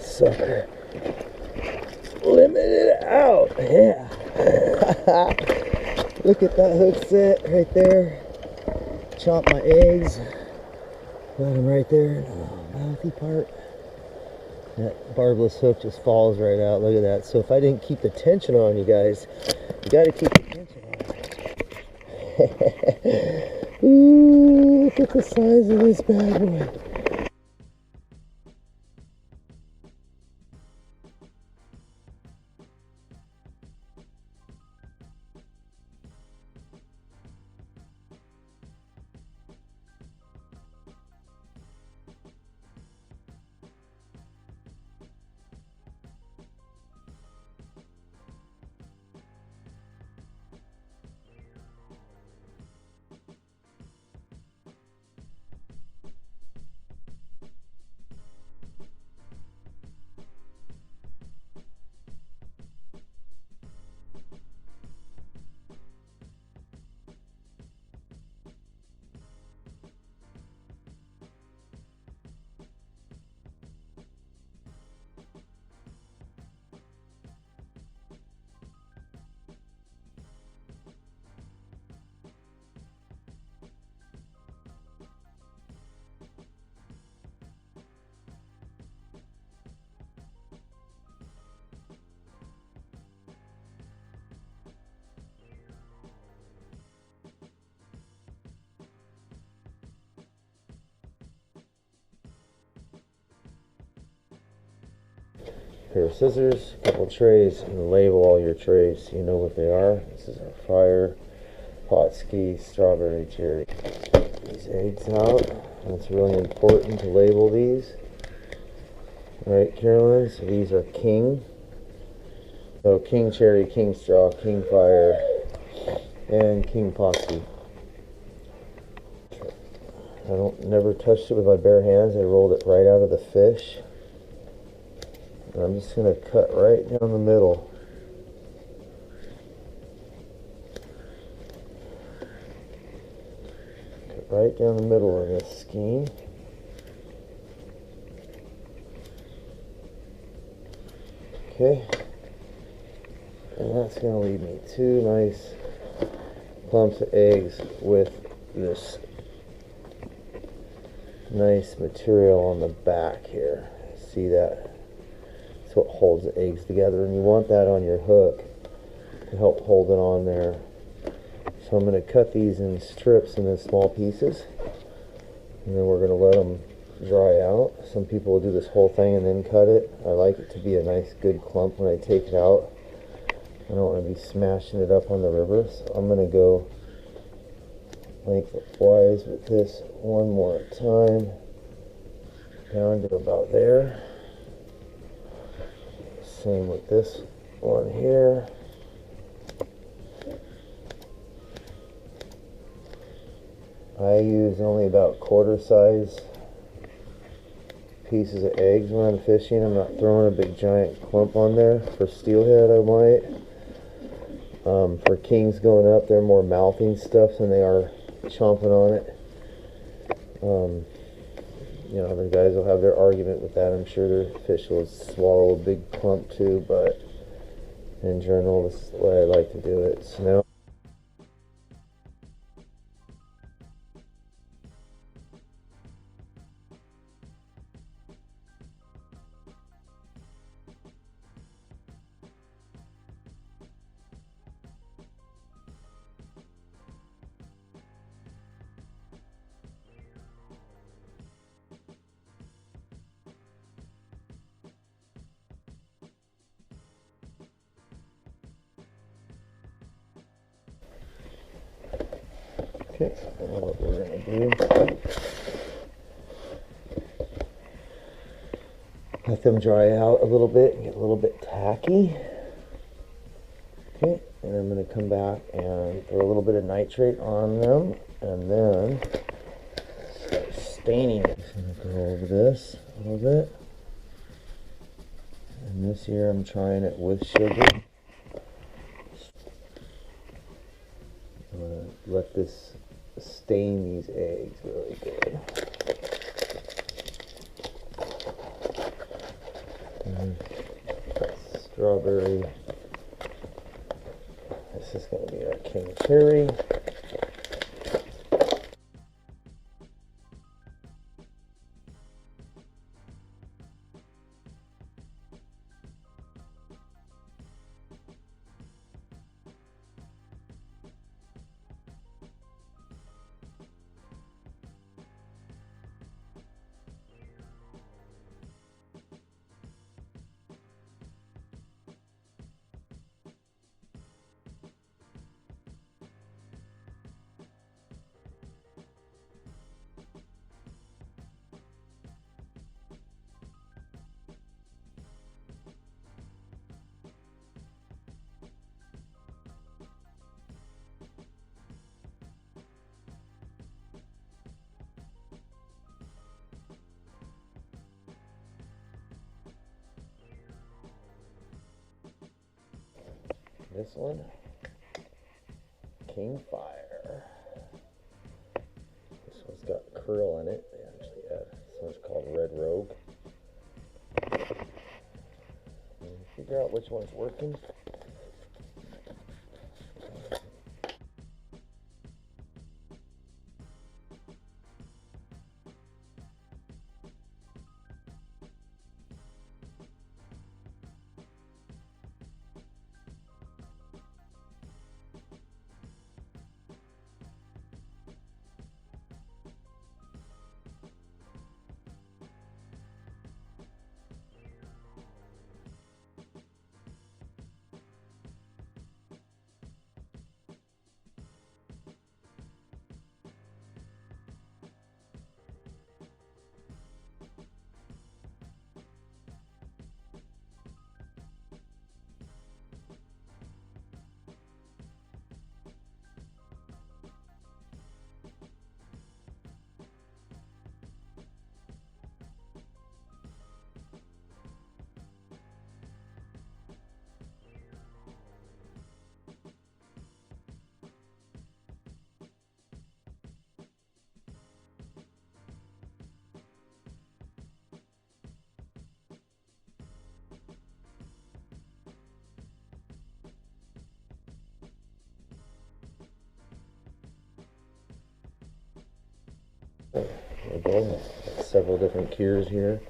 Sucker. Limited out. Yeah. Look at that hook set right there. Chop my eggs. Got them right there in the mouthy part. That barbless hook just falls right out. Look at that. So if I didn't keep the tension on, you guys, you got to keep the tension on. Ooh, look at the size of this bad boy. Pair of scissors, a couple trays, and label all your trays so you know what they are. This is our fire, pot ski, strawberry, cherry. These eggs out. That's really important to label these. Alright, Caroline, so these are king. So king cherry, king straw, king fire, and king pot ski. I never touched it with my bare hands. I rolled it right out of the fish. And I'm just going to cut right down the middle. Cut right down the middle of this skein. Okay. And that's going to leave me two nice clumps of eggs with this nice material on the back here. See that? That's what holds the eggs together, and you want that on your hook to help hold it on there. So I'm going to cut these in strips and then small pieces, and then we're going to let them dry out. Some people will do this whole thing and then cut it. I like it to be a nice good clump when I take it out. I don't want to be smashing it up on the river, so I'm going to go lengthwise with this one more time down to about there. Same with this one here. I use only about quarter size pieces of eggs when I'm fishing. I'm not throwing a big giant clump on there. For steelhead I might. For kings going up, they're more mouthing stuff than they are chomping on it. You know, the guys will have their argument with that. I'm sure their fish will swallow a big clump too, but in general, this is the way I like to do it. So now okay, I know what we're going to do. Let them dry out a little bit and get a little bit tacky. Okay, and I'm going to come back and throw a little bit of nitrate on them and then start staining it. So I'm going to go over this a little bit. And this year I'm trying it with sugar. I'm going to let this stain these eggs really good. strawberry. This is going to be our king cherry. This one, King Fire. This one's got curl in it. They actually add, this one's called Red Rogue. And figure out which one's working. There we go. Several different cures here.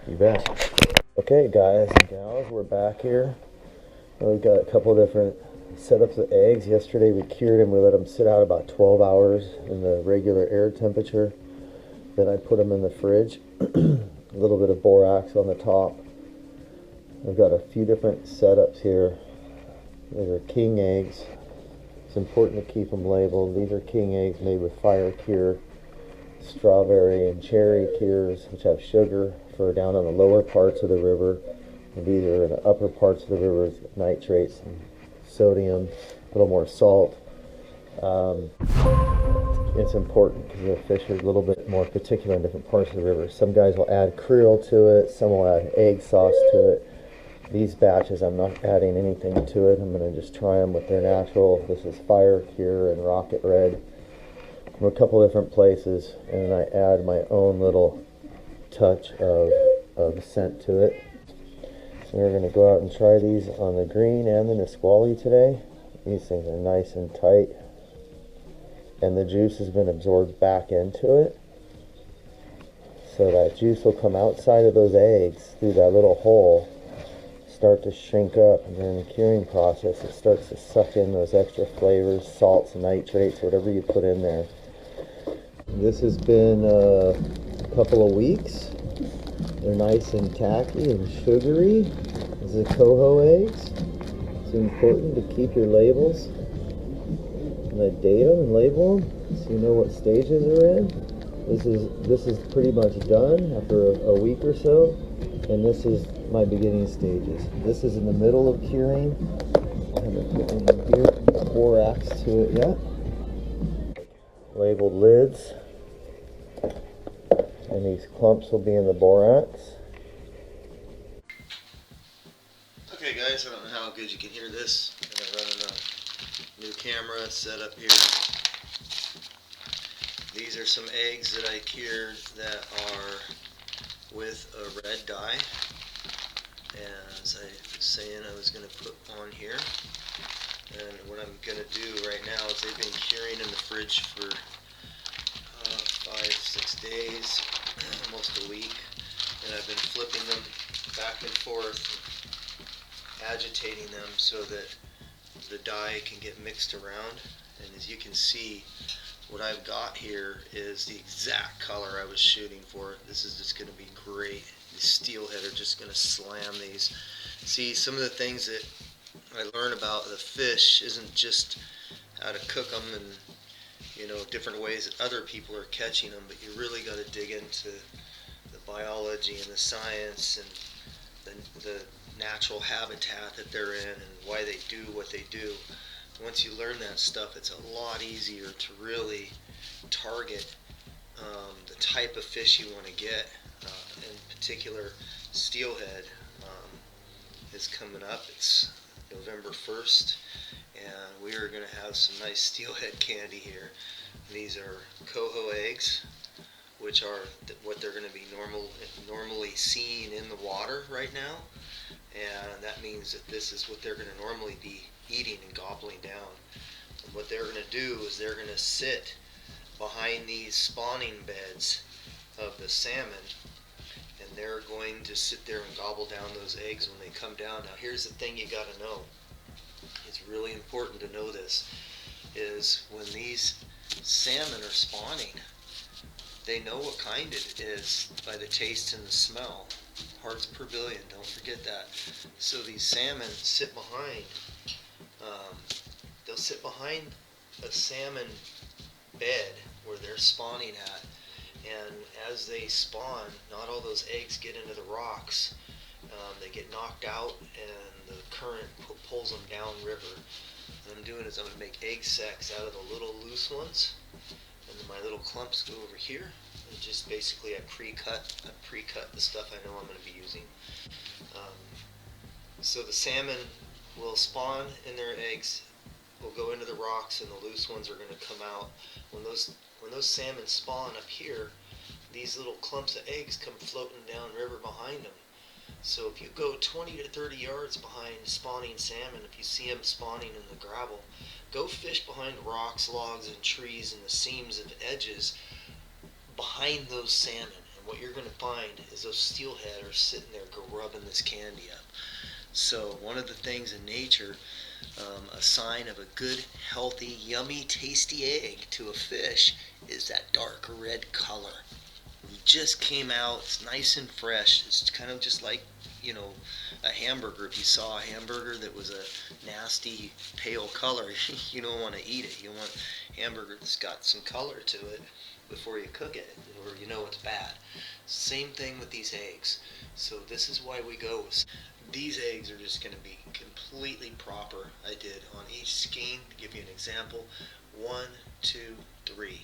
You bet. Okay, guys and gals, we're back here. We've got a couple different setups of eggs. Yesterday we cured them. We let them sit out about 12 hours in the regular air temperature. Then I put them in the fridge. A little bit of borax on the top. I've got a few different setups here. These are king eggs. It's important to keep them labeled. These are king eggs made with fire cure, strawberry and cherry cures, which have sugar for down on the lower parts of the river. And these are in the upper parts of the river with nitrates and sodium, a little more salt. It's important because the fish are a little bit more particular in different parts of the river. Some guys will add krill to it, some will add egg sauce to it. These batches, I'm not adding anything to it. I'm going to just try them with their natural. This is Fire Cure and Rocket Red from a couple different places, and I add my own little touch of scent to it. So we're going to go out and try these on the green and the Nisqually today. These things are nice and tight, and the juice has been absorbed back into it. So that juice will come outside of those eggs through that little hole, start to shrink up, and during the curing process it starts to suck in those extra flavors, salts, nitrates, whatever you put in there. This has been a couple of weeks. They're nice and tacky and sugary. This is coho eggs. It's important to keep your labels and date them and label them so you know what stages they're in. This is pretty much done after a week or so, and this is my beginning stages. This is in the middle of curing. I haven't put any borax to it yet. Labeled lids, and these clumps will be in the borax. Okay guys, I don't know how good you can hear this. I'm running a new camera set up here. These are some eggs that I cured that are with a red dye. As I was saying, I was going to put on here. And what I'm going to do right now is they've been curing in the fridge for 5-6 days, almost a week. And I've been flipping them back and forth, agitating them so that the dye can get mixed around. And as you can see, what I've got here is the exact color I was shooting for. This is just going to be great. These steelhead are just going to slam these. See, some of the things that I learned about the fish isn't just how to cook them and, you know, different ways that other people are catching them, but you really got to dig into the biology and the science and the natural habitat that they're in and why they do what they do. Once you learn that stuff, it's a lot easier to really target the type of fish you want to get. In particular, steelhead is coming up. It's November 1st, and we are going to have some nice steelhead candy here. These are coho eggs, which are what they're going to be normally seen in the water right now, and that means that this is what they're going to normally be eating and gobbling down. And what they're going to do is they're going to sit behind these spawning beds of the salmon, and they're going to sit there and gobble down those eggs when they come down. Now here's the thing you got to know. It's really important to know this, is when these salmon are spawning, they know what kind it is by the taste and the smell. Parts per billion, don't forget that. So these salmon sit behind, they'll sit behind a salmon bed where they're spawning at, and as they spawn, not all those eggs get into the rocks. They get knocked out and the current pulls them downriver. What I'm doing is I'm going to make egg sacs out of the little loose ones, and then my little clumps go over here. And just basically I pre-cut the stuff I know I'm going to be using. So the salmon will spawn in their eggs, will go into the rocks, and the loose ones are going to come out. When those salmon spawn up here, these little clumps of eggs come floating down river behind them. So if you go 20 to 30 yards behind spawning salmon, if you see them spawning in the gravel, go fish behind rocks, logs, and trees and the seams of edges behind those salmon. And what you're going to find is those steelhead are sitting there grubbing this candy up. So one of the things in nature, a sign of a good, healthy, yummy, tasty egg to a fish is that dark red color. It just came out, it's nice and fresh. It's kind of just like, you know, a hamburger. If you saw a hamburger that was a nasty pale color, you don't want to eat it. You want a hamburger that's got some color to it before you cook it, or you know it's bad. Same thing with these eggs. So this is why we go with these eggs are just going to be completely proper. I did on each skein, to give you an example, 1, 2, 3.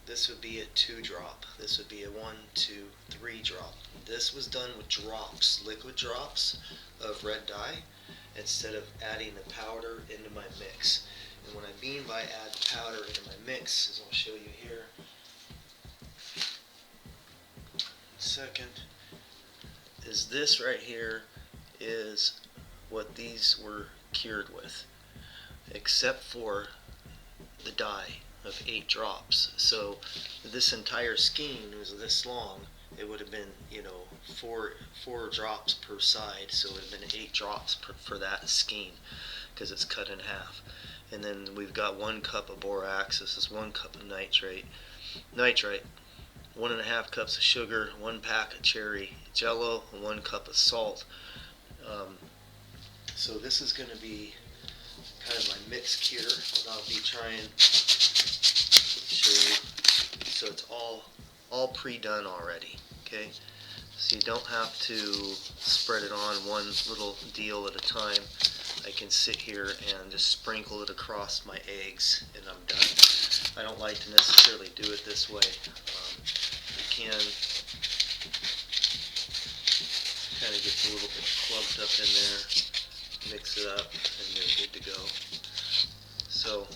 This would be a 2 drop. This would be a 1, 2, 3 drop. This was done with drops, liquid drops of red dye, instead of adding the powder into my mix. And what I mean by add the powder into my mix is, I'll show you here. Second, is this right here is what these were cured with, except for the dye of 8 drops. So this entire skein was this long. It would have been, you know, four drops per side, so it would have been 8 drops for that skein, because it's cut in half. And then we've got 1 cup of borax. This is 1 cup of nitrate, 1.5 cups of sugar, 1 pack of cherry jello, and 1 cup of salt. So this is going to be kind of my mix cure that I'll be trying to show you. So it's all pre-done already, okay? So you don't have to spread it on one little deal at a time. I can sit here and just sprinkle it across my eggs and I'm done. I don't like to necessarily do it this way. You can kind of gets a little bit clumped up in there, mix it up, and you're good to go. So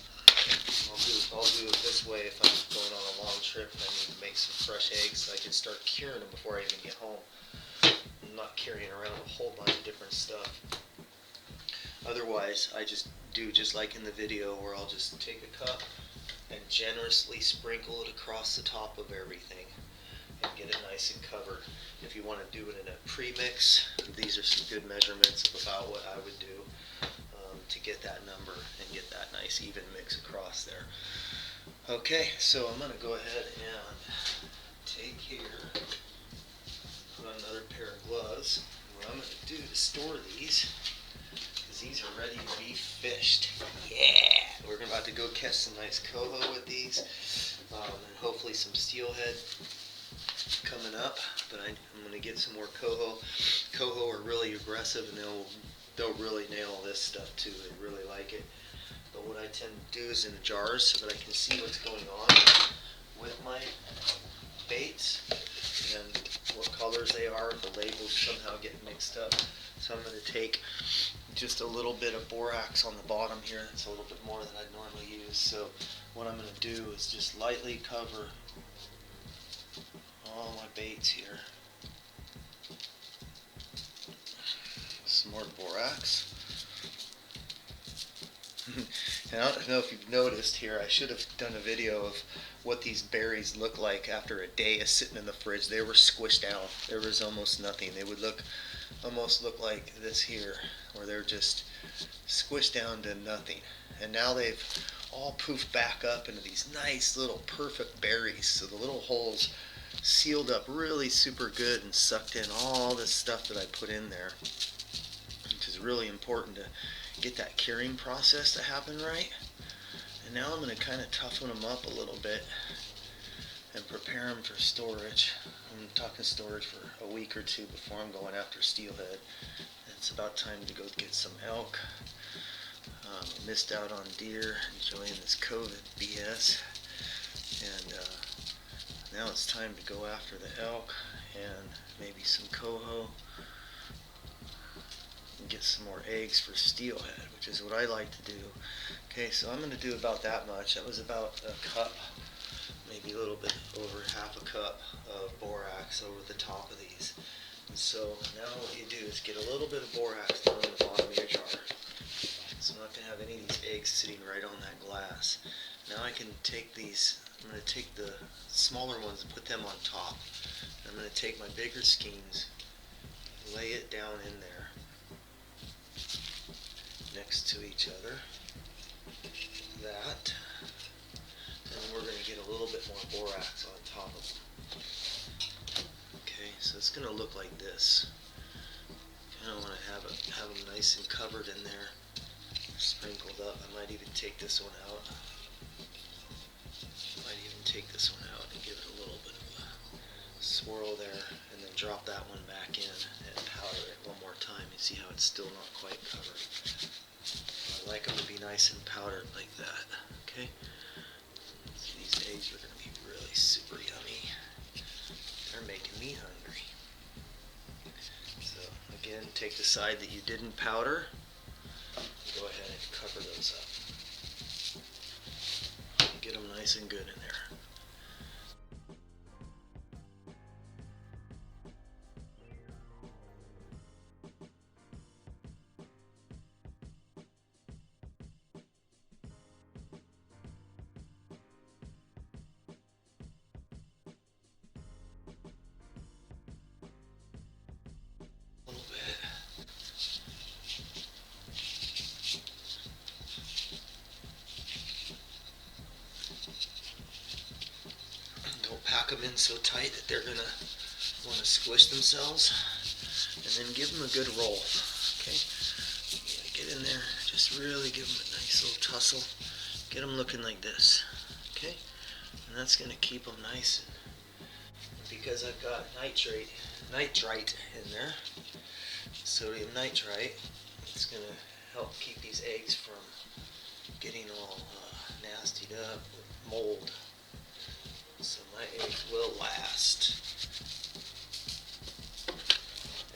I'll do it this way if I'm going on a long trip and I need to make some fresh eggs so I can start curing them before I even get home. I'm not carrying around a whole bunch of different stuff. Otherwise, I just do just like in the video where I'll just take a cup and generously sprinkle it across the top of everything and get it nice and covered. If you want to do it in a pre-mix, these are some good measurements of about what I would do to get that number and get that nice even mix across there. Okay, so I'm going to go ahead and take here, put on another pair of gloves. What I'm going to do to store these, because these are ready to be fished. Yeah! We're about to go catch some nice coho with these, and hopefully some steelhead coming up, but I'm going to get some more coho. Coho are really aggressive and they'll really nail this stuff too. They really like it. But what I tend to do is in jars so that I can see what's going on with my baits and what colors they are. The labels somehow get mixed up. So I'm going to take just a little bit of borax on the bottom here. That's a little bit more than I'd normally use. So what I'm going to do is just lightly cover all my baits here. Some more borax. And I don't know if you've noticed here, I should have done a video of what these berries look like after a day of sitting in the fridge. They were squished down. There was almost nothing. They would almost look like this here, where they're just squished down to nothing. And now they've all poofed back up into these nice little perfect berries. So the little holes sealed up really super good and sucked in all this stuff that I put in there, which is really important to get that curing process to happen right. And now I'm going to kind of toughen them up a little bit and prepare them for storage. I'm talking storage for a week or two before I'm going after steelhead. It's about time to go get some elk. Missed out on deer, enjoying this COVID BS, and now it's time to go after the elk and maybe some coho and get some more eggs for steelhead, which is what I like to do. Okay, so I'm going to do about that much. That was about a cup, maybe a little bit over half a cup of borax over the top of these. And so now what you do is get a little bit of borax down in the bottom of your jar. So I'm not going to have any of these eggs sitting right on that glass. Now I can take these, I'm going to take the smaller ones and put them on top. I'm going to take my bigger skeins, lay it down in there next to each other. That. And we're going to get a little bit more borax on top of them. Okay, so it's going to look like this. Kind of want to have them nice and covered in there, sprinkled up. I might even take this one out. And give it a little bit of a swirl there, and then drop that one back in and powder it one more time. You see how it's still not quite covered. I like them to be nice and powdered like that. Okay. So these eggs are going to be really super yummy. They're making me hungry. So again, take the side that you didn't powder. Go ahead and cover those up. Get them nice and good in there. Pack them in so tight that they're going to want to squish themselves, and then give them a good roll. Okay, you gotta get in there, just really give them a nice little tussle, get them looking like this. Okay, and that's going to keep them nice. And because I've got nitrate in there, sodium nitrite, it's going to help keep these eggs from getting all nastied up with mold. So my eggs will last.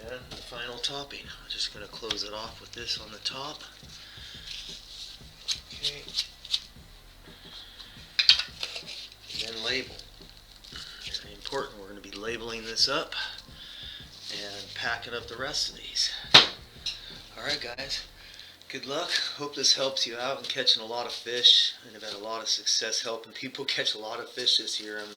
And the final topping. I'm just going to close it off with this on the top. Okay. then label. Very important. We're going to be labeling this up and packing up the rest of these. Alright guys, good luck. Hope this helps you out in catching a lot of fish, and I've had a lot of success helping people catch a lot of fish this year.